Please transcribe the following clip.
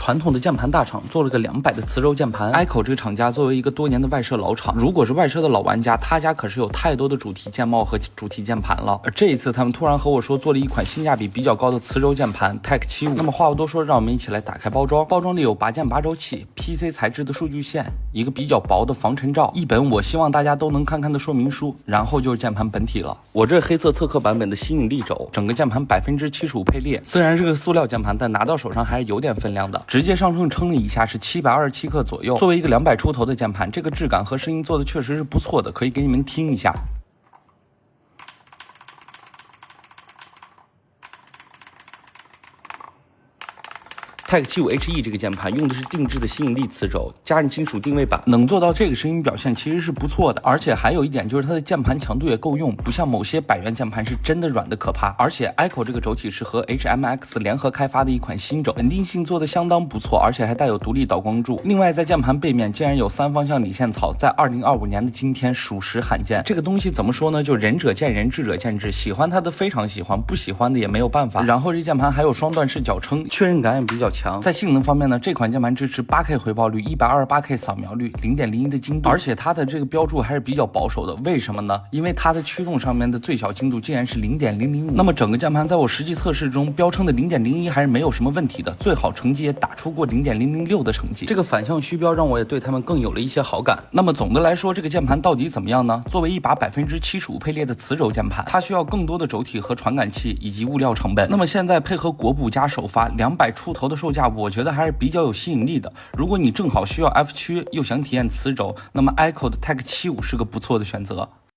传统的键盘大厂做了个200的磁轴键盘。iCO 这个厂家作为一个多年的外设老厂，如果是外设的老玩家，他家可是有太多的主题键帽和主题键盘了。而这一次他们突然和我说做了一款性价比比较高的磁轴键盘 Tech 75。那么话不多说，让我们一起来打开包装。包装里有拔键拔轴器、PC 材质的数据线、一个比较薄的防尘罩、一本我希望大家都能看的说明书，然后就是键盘本体了。我这黑色侧刻版本的吸引力轴，整个键盘75%配列，虽然是个塑料键盘，但拿到手上还是有点分量的。直接上秤称了一下，是727克左右。作为一个200出头的键盘，这个质感和声音做的确实是不错的，可以给你们听一下。Tech 75HE 这个键盘用的是定制的吸引力磁轴，加上金属定位板，能做到这个声音表现其实是不错的。而且还有一点就是它的键盘强度也够用，不像某些100元键盘是真的软的可怕。而且 iCO 这个轴体是和 HMX 联合开发的一款新轴，稳定性做的相当不错，而且还带有独立导光柱。另外在键盘背面竟然有3方向理线槽，在2025年的今天属实罕见。这个东西怎么说呢？就仁者见仁，智者见智，喜欢它的非常喜欢，不喜欢的也没有办法。然后这键盘还有双段式脚撑，确认感也比较强。在性能方面呢，这款键盘支持 8K 回报率、128K 扫描率、0.01的精度，而且它的这个标注还是比较保守的。为什么呢？因为它的驱动上面的最小精度竟然是0.005。那么整个键盘在我实际测试中标称的0.01还是没有什么问题的，最好成绩也打出过0.006的成绩。这个反向虚标让我也对他们更有了一些好感。那么总的来说，这个键盘到底怎么样呢？作为一把75%配列的磁轴键盘，它需要更多的轴体和传感器以及物料成本。那么现在配合国补加首发200出头的售价，我觉得还是比较有吸引力的。如果你正好需要 F 区又想体验磁轴，那么 iCO 的 Tech 75是个不错的选择。